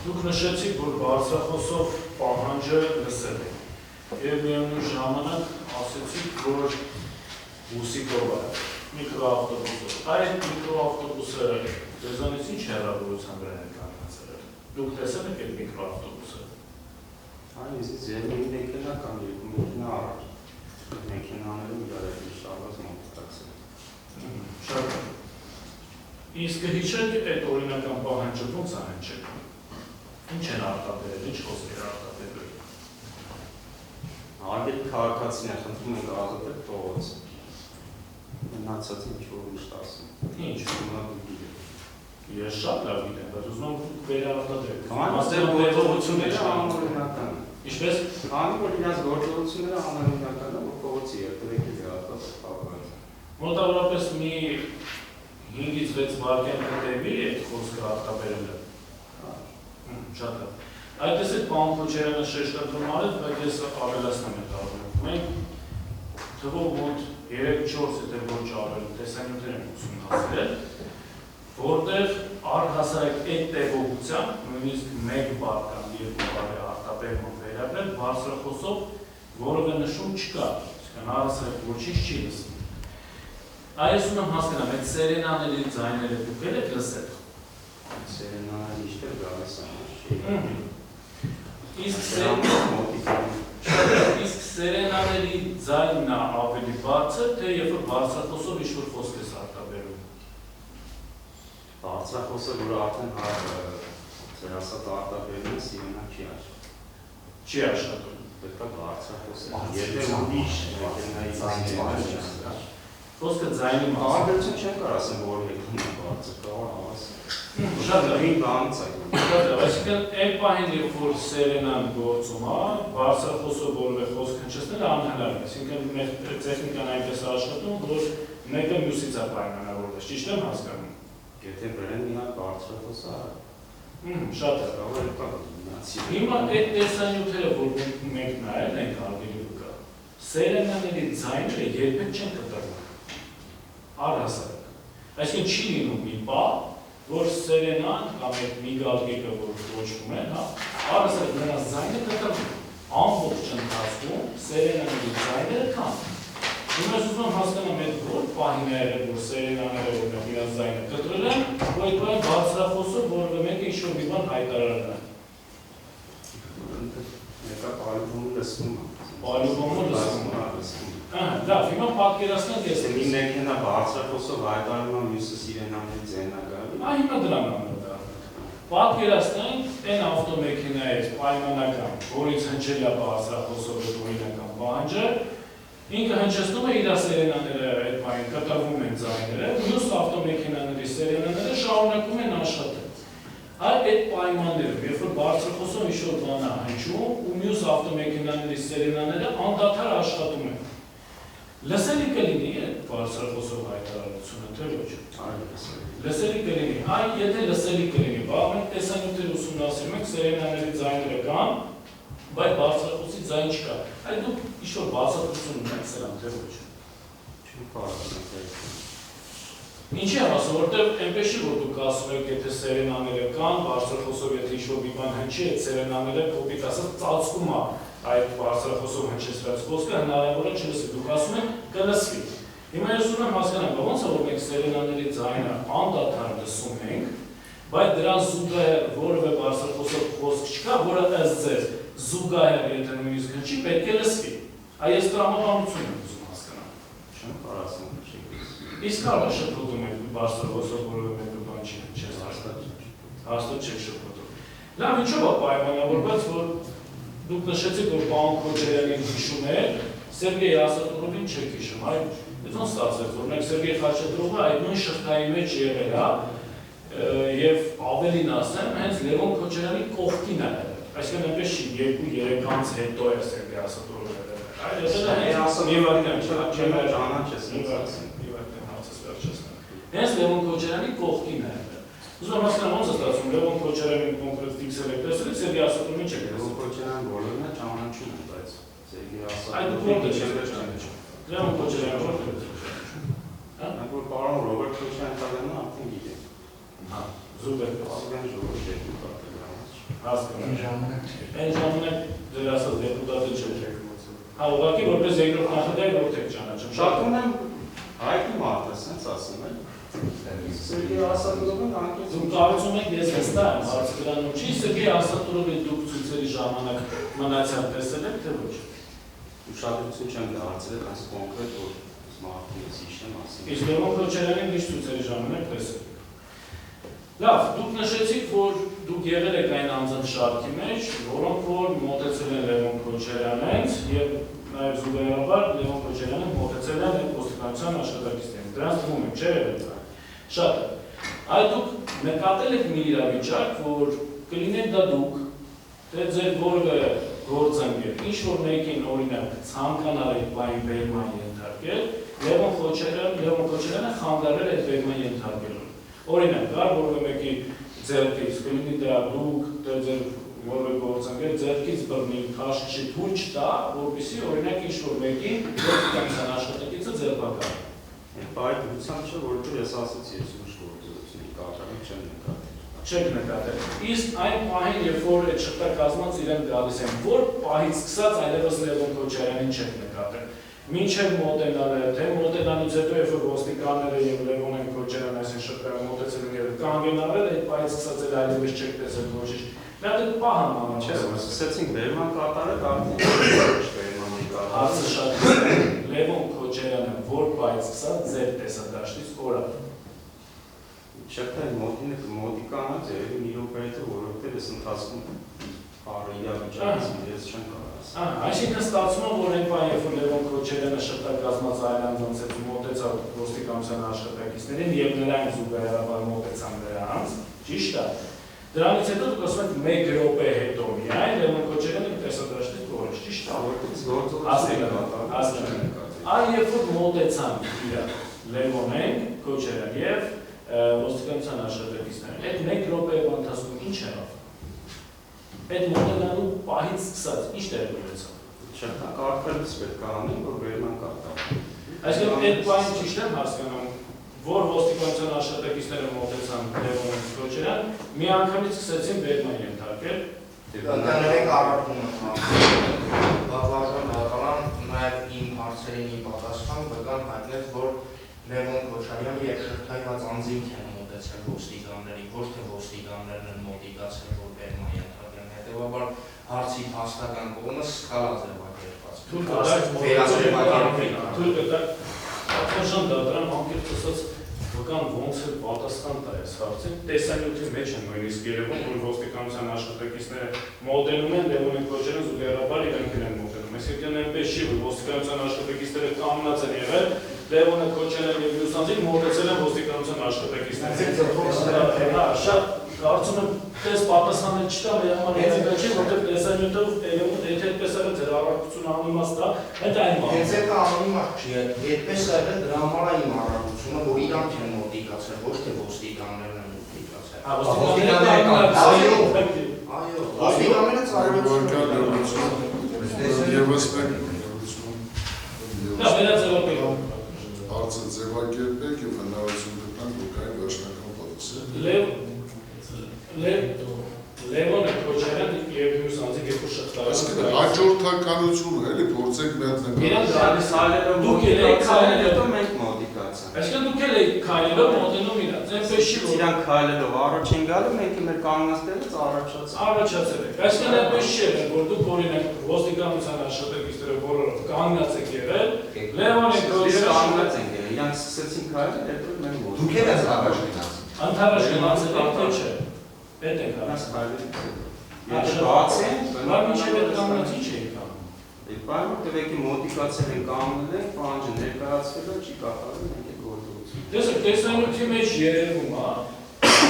Դուք նշեցիք, որ բարձրախոսով պահանջը լսել եք և միևնույն ժամանակ ասեցիք, որ բուսիկով է, միկրոավտոբուսով։ Այդ միկրոավտոբուսը ձեզանից ինչ հեռավորության վրա է կանգնացել։ Դուք տեսել եք այդ միկրոավտոբուսը։ Այն իզից երկու մեքենա կամ երկու մեքենա առաջ։ Մեքենաները իրար շարված մոտակցել։ Շատ է։ Իսկ հիշեք այդ օրինական պահանջը ոնց է հնչել։ Ինչ են արտաբերել, ինչ խոսքեր արտաբերել։ Արգելի քաղաքացին է խնդրում ենք ազատել փողոցը։ Մնացած ինչ որ միշտ ասում։ Ինչ։ Ես շատ լավ գիտեմ, բայց ուզում եմ դուք վերարտադրեք։ Այստեղ գործողությունները անօրինական են։ Ինչպես։ Քանի որ իրաց գործողությունները անօրինական են, որ փողոցի երթևեկի վերարտադրել խաղաղ։ Մոտավորապես մի 5-ից 6 վայրկյան հետևի այդ խոսքը արտաբերելը։ Շատ լավ։ Այդ տեսեք պարոն Քոչարյանը շեշտադրում արեց, բայց ես ավելացնեմ այդ առումով։ Մենք թվով մոտ 3-4 եթե ոչ ավել տեսանյութեր ենք ուսումնասիրել, որտեղ առհասարակ այդ տևողությամբ նույնիսկ 1 բառ կամ 2 բառ արտաբերման վերաբերյալ բարձրախոսով որևէ նշում չկա, այսինքն առհասարակ ոչինչ չի լսվում։ Այս ուղղությամբ հասկանամ, այդ սերենաների ձայները դուք եք լսել։ Սերենաները իշտեր գալիս Իսկ սերենաների ձայնն է ավելի բարձր, թե երբ որ բարձրախոսով ինչ-որ խոսք ես արտաբերում։ Բարձրախոսը, որը արդեն ձեր ասած արտաբերում է, սիրենա չի աշխատում։ Չի աշխատում։ Պետք է բարձրախոսը։ Եթե ուրիշ մեքենայի ձայնը չի։ Խոսքը ձայնի մասին։ Հարաբերություն չեմ կարող ասեմ, որ եկնում է բարձր, կարող ասեմ։ Շատ լավ։ Ինչ բանից է։ Շատ լավ, այսինքն այն պահին, երբ որ սերենան գործում է, բարձրախոսով որևէ խոսք հնչեցնելը անհնար է։ Այսինքն մեր տեխնիկան այնպես է աշխատում, որ մեկը մյուսից է պայմանավորված, ճիշտ եմ հասկանում։ Եթե բերեն մի հատ բարձրախոսը, շատ է։ Հիմա այդ տեսանյութերը, որ մենք նայել ենք հարգելի ուկա, սերենաների ձայները երբեք չեն կտրվում։ Առհասարակ։ Այսինքն չի լինում մի պահ, որ սերենան կամ այդ միգալգիկը, որ կոչվում են, առհասարակ նրանց ձայնը կտրվում։ Ամբողջ ընթացքում սերենաների ձայները կան։ Հիմա ես ուզում եմ հասկանամ այդ որ պահին է եղել, որ սերենաները որտեղ իրաց ձայնը կտրել են, ու այդ պահին բարձրախոսով որևէ մեկը ինչ-որ մի բան հայտարարել է։ Մեկը պարուբոմը լսվում է։ Պարուբոմը լսվում է։ Լավ, հիմա պատկերացնենք ես մի մեքենա բարձրախոսով հայտարարում է մյուսը սիրենաների ձայնագարի։ Հիմա դրան անդրադառնանք։ Պատկերացնենք այն ավտոմեքենայի պայմանական, որից հնչել է բարձրախոսով այդ օրինական պահանջը, ինքը հնչեցնում է իր սերենաները այդ պահին կտրվում են ձայները, մյուս ավտոմեքենաների սերենաները շարունակում են աշխատել։ Այդ պայմաններում, երբ որ բարձրախոսով ինչ-որ բան է հնչում ու մյուս ավտոմեքենաների սերենաները անդադար աշխատում են։ Լսելի կլինի այդ բարձրախոսով հայտարարությունը, թե ոչ։ Լսելի կլինի, այ եթե լսելի կլինի, մենք տեսանյութեր ուսումնասիրում ենք, սերենաների ձայները կան, բայց բարձրախոսի ձայն չկա։ Այդ դուք ինչ-որ բացատրություն ունեք սրան, թե ոչ։ Չեմ կարող։ Ինչի եմ ասում, որտեղ այնպես չի, որ դուք ասում եք, եթե սերենաները կան, բարձրախոսով եթե ինչ-որ մի բան հնչի, այդ սերենաները կոպիտ ասած ծածկում է այդ բարձրախոսով հնչեցրած խոսքը, հնարավոր է չլսի, դուք ասում եք կլսվի։ Հիմա ես ուզում եմ հասկանալ, ոնց է որ մենք սերենաների ձայնը անդադար լսում ենք, բայց դրան զուգահեռ որևէ բարձրախոսով խոսք չկա, որը ըստ ձեզ զուգահեռ եթե նույնիսկ հնչի, պետք է լսվի։ Այս տրամաբանություն եմ ուզում հասկանալ։ Չեմ կարող ասեմ, չի։ Իսկ կարող է շփոթում եք բարձրախոսով որևէ մեկը բան չի հնչես հաստատ չեք շփոթում։ Լավ, ինչով է պայմանավորված, որ դուք նշեցիք, որ պարոն Քոչարյանին հիշում եք, Սերգեյ Ասատրովին չեք հիշում, այ ոնց ստացվեց, որ մենք Սերգեյ Խաչատրովը այդ նույն շղթայի մեջ եղել է եւ ավելին ասեմ, հենց Լևոն Քոչարյանի կողքին է եղել։ Այսինքն այնպես չի 2-3 ամիս հետո է Սերգեյ Ասատրովը եղել։ Այլ եղել է մի վարքան, չեմ ճանաչես, հենց Լևոն Քոչարյանի կողքին է եղել։ Ուզում եմ հասկանալ ոնց է ստացվում, Լևոն Քոչարյանին կոնկրետ ֆիքսել եք տեսել, Սերգեյ Ասատրովին չեք տեսել։ Լևոն Քոչարյանը բոլորն է ճանաչում են, բայց Սերգեյ Այդ Ասատրովին դուք չեմ ո՞նց ճանաչում։ Լևոն Քոչարյանը ո՞նց է։ Մենք որ պարոն Ռոբերտ Քոչարյանը արդեն գիտենք։ Զուգ է։ Ազգային ժողովի դեպուտատ է դրանից։ հասկանում Այն ժամանակ ձեր ասած դեպուտատը չէր։ Հա, ուղղակի որպես երկրորդ նախագահ որտեղ եք ճանաչում։ Շատում եմ հայտնի մարդ է, սենց ասում են։ Սերգեյ Ասատուրովը անկեց։ Դուք կարծում եք ես հստակ եմ հարցը դրանում չի, Սերգեյ Ասատուրովի դուք ցույցերի ժամանակ մնացյալ տեսել եք թե ոչ։ Ուշադրություն չեմ դարձրել այս կոնկրետ որ մարդու հիշեմ ասեմ։ Իսկ Լևոն Քոչարյանին միշտ ցույցերի ժամանակ տեսել եք։ Լավ, դուք նշեցիք, որ դուք եղել եք այն անձանց շարքի մեջ, որոնք որ մոտեցել են Լևոն Քոչարյանից եւ նաեւ զուգահեռաբար Լևոն Քոչարյանը մոտեցել են այդ ոստիկանության աշխատակիցներին։ Դրանց թվում եք, չէ՞ եղել։ Շատ է։ Այդ դուք նկատել եք մի իրավիճակ, որ կլինեք դա դուք, թե ձեր որևէ գործընկեր, ինչ որ մեկին օրինակ ցանկանալ եք բային բերման ենթարկել, Լևոն Քոչարյանը խանգարել այդ բերման ենթարկելուն։ Օրինակ, կար որևէ մեկի ձեռքից, կլինի դա դուք, թե ձեր որևէ գործընկեր ձեռքից բռնի, քաշի, թույլ չտա, որպեսզի օրինակ ինչ որ մեկին ոստիկանության աշխատակիցը ձերբակալի։ Այդ դրությամբ չէ, որովհետև ես ասացի, ես ուշ գործողությունի կատարում չեմ նկատել։ Չեք նկատել։ Իսկ այն պահին, երբ որ այդ շղթակազմած իրեն գալիս են, որ պահից սկսած այլևս Լևոն Քոչարյանին չեք նկատել։ Մինչև մոտենալը, թե մոտենալուց հետո, երբ որ ոստիկանները եւ Լևոն Քոչարյանը այսին շղթայով մոտեցել են եւ կանգ են արել, այդ պահից սկսած էլ այլևս չեք տեսել ոչինչ։ Դա դե պահան մանր չէ, սկսեցինք բերման կատարել, արդեն բերմանի կատարել։ Հարցը շատ է։ Լևոն Քոչարյանը որ պահից սկսած ձեր տեսադաշտից օր Չեթե մոտիկանը ձերի մի րոպեից որովհետև ես ընթացքում բարի իրավիճակից ես չեմ կարող։ Այսինքն ստացվում է, որ այն պահին, երբ որ Լևոն Քոչարյանը շղթակազմած այլ անձանց հետ մոտեցավ ոստիկանության աշխատակիցներին եւ նրանք զուգահեռաբար մոտեցան նրանց, ճիշտ է։ Դրանից հետո դուք ասում եք 1 րոպե հետո միայն Լևոն Քոչարյանը տեսադաշտից գորշ, ճիշտ է։ Որտեղից գործողությունը Այ երբ որ մոտեցան իրար Լևոնեն Քոչարյան եւ ոստիկանության աշխատակիցներին, այդ 1 րոպեի ընթացքում ինչ եղավ։ Այդ մոտենալու պահից սկսած ինչ տեղի ունեցավ։ Շղթակարգելուց պետք է անեն, որ բերման կատարվի։ Այսինքն այդ պահին ճիշտ եմ հասկանում, որ ոստիկանության աշխատակիցները մոտեցան Լևոն Քոչարյան, մի անգամից սկսեցին բերման ենթարկել։ Ընկերներեք առարկումը բավական բավական նաև իմ հարցերին իմ պատասխան բգան հայտնեց, որ Լևոն Քոչարյանը եւ շղթայված անձինք են մոտեցել ոստիկաններին, ոչ թե ոստիկաններն են մոտիկացել, որ բերման ենթարկեն։ Հետևաբար հարցի փաստական կողմը սխալ ձևակերպված։ Թույլ կտակ Ախորժան դատարան անկեղծ ասած վկան ոնց է պատասխան տա այս հարցին, տեսանյութի մեջ են նույնիսկ երևում, որ ոստիկանության աշխատակիցները մոտենում են Լևոն Քոչարյանը զուգահեռաբար իրենք են մոտենում։ Այսինքն այնպես չի, որ ոստիկանության աշխատակիցները կանգնած են եղել, Լևոն Քոչարյանը եւ մյուս անձինք մոտեցել են ոստիկանության աշխատակիցներին։ Հա, շատ կարծում եմ, դες պատասխանը չկա, մեր համար հետագա չի, որտեղ տեսանյութով եթե այդպես եղել ձեր առարկությունը անիմաստ է, այդ այն բանը։ Հենց այդ անիմաստ չի, այդպես եղել դրա համար է իմ առարկությունը, որ իրանք են մոտիկացել, ոչ թե ոստիկաններն են մոտիկացել։ Հա, ոստիկանները այո, ոստիկանները Դա վերաձևակերպել։ Հարցը ձևակերպեք եւ հնարավորություն տանք ոկային վերջնական պատասխան։ Լևոն Քոչարյանը եւ մյուս անձինք երկու շղթայով։ Այսինքն հաջորդականությունը էլի փորձեք մի հատ Սալելով դուք եք հետո մենք մոտիկացանք։ Այսինքն դուք եք քայլելով մոտենում իրանց, այնպես չի որ Իրանք քայլելով առաջ են գալու, մենք մեր կանգնածներից առաջացել եք։ Այսինքն այնպես չի եղել, որ դուք օրինակ ոստիկանության աշխատակիցները բոլորը կանգնած եք եղել, Լևոն Քոչարյանը կանգնած են եղել, իրանք սկսեցին քայլել, հետո մենք մոտ։ Դուք եք առաջ գնաց։ Անթարաշ գնացել եք թե չէ։ Պետք է Нас քայլել։ Եթե բացեն, Բայց մինչև այդ կանգնած ինչ եք անում։ Բայց որտեղի մոտիկացել են կանգնել են, պահանջը ներկայացվելը չի կատարվում մենք գործողություն։ Տեսեք, տեսանյութի մեջ երևում է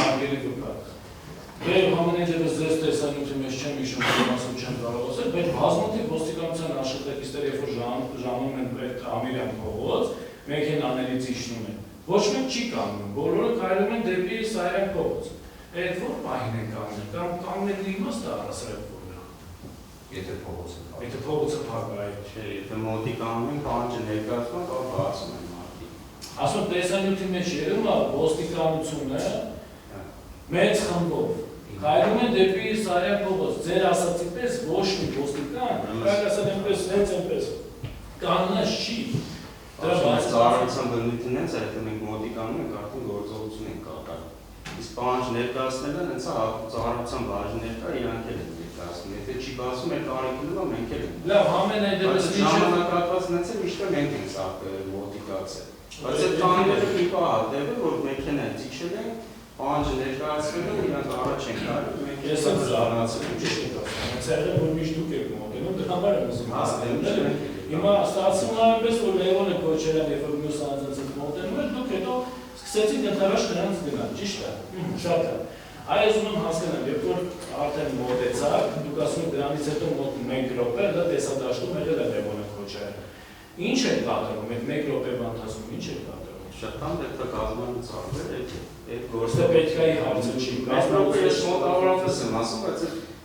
արգելի վկայք։ Եվ համենայնիվս ձեզ տեսանյութի մեջ չեմ հիշում, ասում չեմ կարող ասել, բայց բազմաթիվ ոստիկանության աշխատակիցներ, երբ որ ժամում են այդ Ամիրյան փողոց, մեքենաներից իջնում են։ Ոչ մեկ չի կանգնում, բոլորը քայլում են դեպի Սարյան փողոց։ Այդ որ պահին են կանգնել, կամ կանգնելու իմաստը առասարակ որն է։ Եթե փողոցը Եթե փողոցը փակ է, Չէ, եթե մոտիկ անում են, պահանջը ներկայացվում, ապա բացում են մարդիկ։ ասում եմ տեսանյութի մեջ երևում է ոստիկանությունը մեծ խմբով Քայլում են դեպի Սարյան փողոց, ձեր ասացի պես ոչ մի ոստիկան, կարող ասել այնպես, հենց այնպես կաննած չի։ Դրա բացի ծառայության բնույթն է, այդ մենք մոտիկանում ենք արդեն գործողություն ենք կատարում։ Իսկ պահանջ ներկայացնելը հենց ծառայության բաժիններ կա, իրանք էլ են ներկայացնում։ Եթե չի բացում, այդ տարիքներում մենք էլ ենք։ լավ, ամեն այդ դեպս ժամանակակցված նեցել միշտ մենք ենք սա մոտիկացել։ Բայց այդ տանները մի պահ դեպ է, որ մեքենան իջել են, պահանջը ներկայացվել են, իրանք առաջ են գալու, մենք ես եմ զարմացել, ճիշտ եք ասում։ Հենց այդը որ միշտ դուք եք մոտենում, դրա համար եմ ուզում հասկանալ։ Հիմա ստացվում է այնպես, որ Լևոնը Քոչարյան, երբ որ մյուս անձանց մոտենում էր, դուք հետո սկսեցիք ընդհանրաշ նրանց գնալ, ճիշտ է։ Շատ է։ Այս ուզում եմ հասկանալ, երբ որ արդեն մոտեցաք, դուք ասում եք դրանից հետո մոտ 1 րոպե դա տեսադաշտում եղել է Լևոնը Քոչարյանը։ Ինչ է կատարում, այդ 1 րոպեվա ընթացքում ինչ է կատարում։ Շատ բան պետք է կազմանից արվել այդ գործը պետք է հարցը չի։ Կազմանից ես մոտավորապես եմ ասում, բայց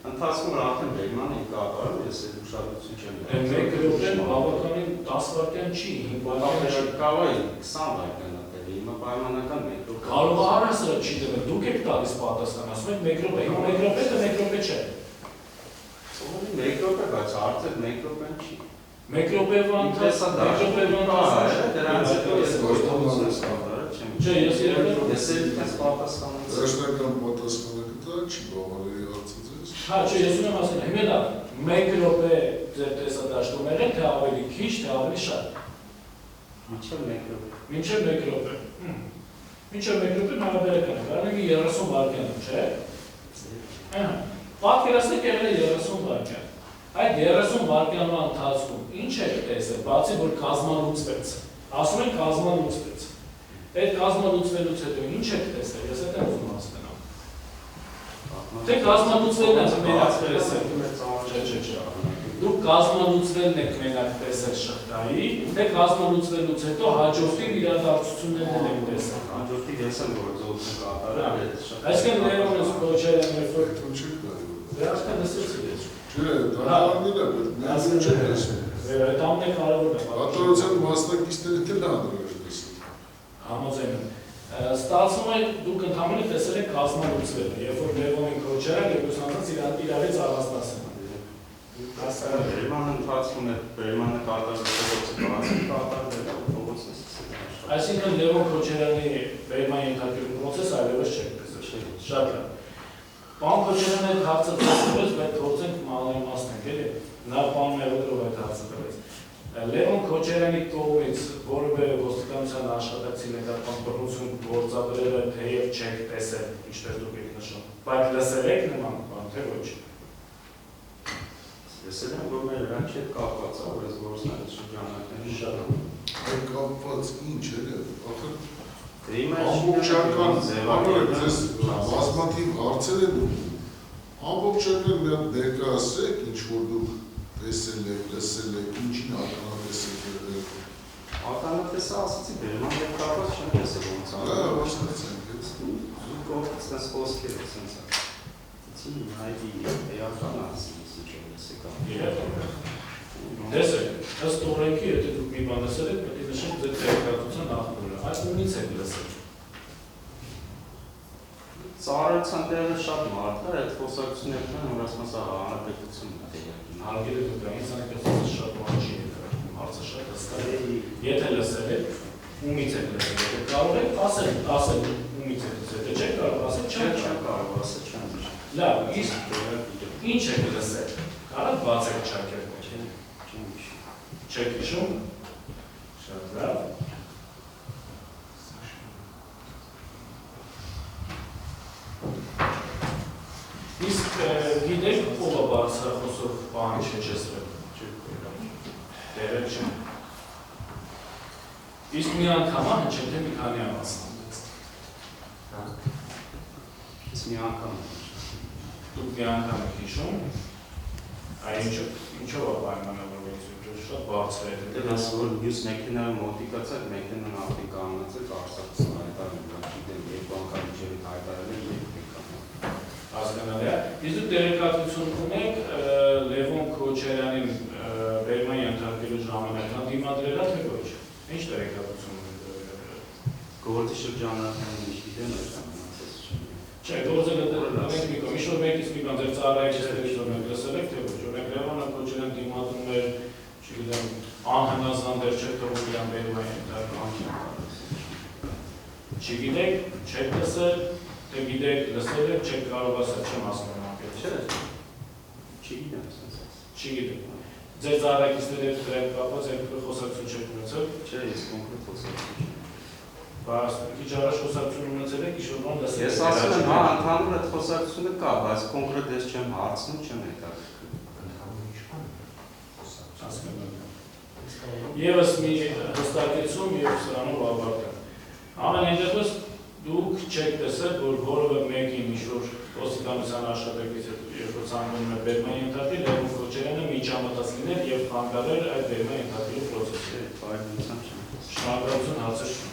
ընթացքում արդեն բերման են կատարում, ես այդ ուշադրություն չեմ դարձնում։ 1 րոպեն բավականին 10 վայրկյան չի, 5 վայրկյան կարող է 20 վայրկյան դնել, հիմա պայմանական 1 րոպե։ Կարող է առասը չի դնել, դուք եք տալիս պատասխան, ասում եք 1 րոպե, հիմա 1 րոպե դա 1 րոպե չէ։ Սովորի 1 րոպե, բայց արդեն 1 րոպեն չի։ 1 րոպեվա ընթացքում, 1 րոպեվա ընթացքում դրանց հետո ես գործողություն եմ կատարել, չեմ։ Չէ, ես երևի Ես էլ ինքս պատասխանում։ Վերջնական պատասխանը կտա, չի բավարարի հարցը ձեզ։ Հա, չէ, ես ունեմ ասել, հիմա դա 1 րոպե ձեր տեսադաշտում եղել, թե ավելի քիչ, թե ավելի շատ։ Մինչև 1 րոպե։ Մինչև 1 րոպե։ Մինչև 1 րոպե հարաբերական է, կարող է 30 վայրկյան, չէ՞։ Ահա։ Պատկերացնեք եղել է 30 վայրկյան։ Այդ 30 վայրկյանվա ընթացքում ինչ եք տեսել, բացի որ կազմալուծվեց։ Ասում են կազմալուծվեց։ Այդ կազմալուծվելուց հետո ինչ եք տեսել, ես այդ եմ ուզում հասկանալ։ Թե կազմալուծվելն եք մենակ տեսել։ Չէ։ Դուք կազմալուծվելն եք մենակ տեսել շղթայի, թե կազմալուծվելուց հետո հաջորդի իրադարձություններն եք տեսել։ Հաջորդի ես եմ գործողություն կատարել։ Այսինքն Լևոնը Քոչարյանը երբ որ Ինչի՞ կարելի։ դե ասկան լսեցի ես։ Չէ, դա բանիլ է, բայց մենք չենք տեսնում։ Այդ ամենը կարևորն է։ Կատարության մասնակիցների դեռ անդրաժ տեսնում։ Համաձայն եմ։ Ստացվում է դուք ընդհանրապես տեսել եք կազմալուծվելը, երբ որ Լևոնին Քոչարյանը երկու անձանց իրարից առանձնացան։ Բերման ընթացքում է բերմանը կատարվել փողոցը կատարվել փողոցը։ Այսինքն Լևոն Քոչարյանի բերման ենթարկելու process այլևս չեք տեսել։ Շատ լավ։ Պարոն Քոչարյանը այդ հարցը ծրագրեց, բայց փորձենք մանրամասնենք, էլի։ Նա պարոն Մեղրով այդ հարցը տվեց։ Լևոն Քոչարյանի կողմից որևէ ոստիկանության աշխատակցի նկատմամբ բռնություն գործադրել է, թեև չեք տեսել, ինչպես դուք եք նշում։ Բայց լսել եք նման բան, թե ոչ։ Լսել եմ, որ մեր հրանքի հետ կապված է, որ ես գործն այդ շրջանակների շատ եմ։ Այդ կապված ինչ է, ամբողջական ձեզ բազմաթիվ հարցեր են ամբողջական մի հատ ներկայացրեք, ինչ որ դուք տեսել եք, լսել եք, ինչին ականատես եք եղել։ Ականատեսը ասացի, բերման հետ կապված չեմ տեսել ոնց Դա ոչնացենք, կողքից տես խոսքեր է, սենց է։ Իցի նայդի էական ասի, չեմ լսեք Տեսեք, ըստ օրենքի, եթե դուք մի բան լսել եք, պետք է նշեք ձեր տեղեկատվության նախնորը, այդ ումից եք լսել։ Ծառայության տեղը շատ մարդ կար, այդ խոսակցությունները կան, որ ասում ասա հանրապետությունն է տեղակին։ Հարգելի դուք այնց անեկացած շատ բան չի եկել, հարցը շատ հստակ է։ Եթե լսել եք, ումից եք լսել, եթե կարող եք ասել ումից եք լսել, եթե չեք կարող ասել չեք կարող ասել չեմ։ Լավ, իսկ ինչ եք լսել, կարող բացեք չակերտ։ Չեք հիշում, շատ լավ։ Իսկ գիտեք ով է բարձրախոսով պահանջ հնչեցրել։ Դերը չէ։ Իսկ մի անգամ հնչել թե մի քանի ամասն։ Իսկ մի անգամ։ Դուք մի անգամ եք հիշում, ինչով է պայմանավորված, շատ բարձր է։ Դե դաս որ մյուս մեքենայի մոտիկացած մեքենան արդեն կանգնած է կարծրացում հայտարարել, գիտեմ երկու անգամ իջերին հայտարարել Հասկանալի է։ Իսկ դուք տեղեկատվություն ունեք Լևոն Քոչարյանին բերման ենթարկելու ժամանակ հանդիմադրել է թե ոչ։ Ինչ տեղեկատվություն ունեք։ Գործի շրջանակներում ինչ գիտեմ Չէ, գործը գտնվել մի կողմից ասկերեք իսկ մի բան ձեր ծառայիչներից օրինակ լսել եք թե ոչ, օրինակ Լևոնը Քոչարյան դիմադրում էր, չգիտեմ, անհնազանդ չէ թվում իրան բերում են չգիտեք, չեք լսել, թե գիտեք, լսել եք, չեք կարող ասել, չեմ ասում անկետ։ Չէ, չգիտեմ ասած։ Չգիտեք։ Ձեր ծառայիչների հետ դրան կապված երկու խոսակցություն չեք ունեցել։ Չէ, ես կոնկրետ խոսացի։ Բայց քիչ առաջ խոսակցություն ունեցել եք, ինչ-որ բան լսել եք։ Ես ասում եմ, հա, ընդհանուր այդ խոսակցությունը կա, բայց կոնկրետ ես չեմ հարցնում, չեմ հետաքրքրում։ Եվս մի հստակեցում եւ սրանով ավարտեմ։ Ամեն այնտեղս դուք չեք տեսել, որ որևէ մեկին ինչ-որ ոստիկանության աշխատակից երբ որ ցանկանում է բերման ենթարկել, Լևոն Քոչարյանը միջամտած լինել եւ խանգարել այդ բերման ենթարկելու process-ը։ Այդ բանությամբ չեմ։ Շնորհակալություն, հարցեր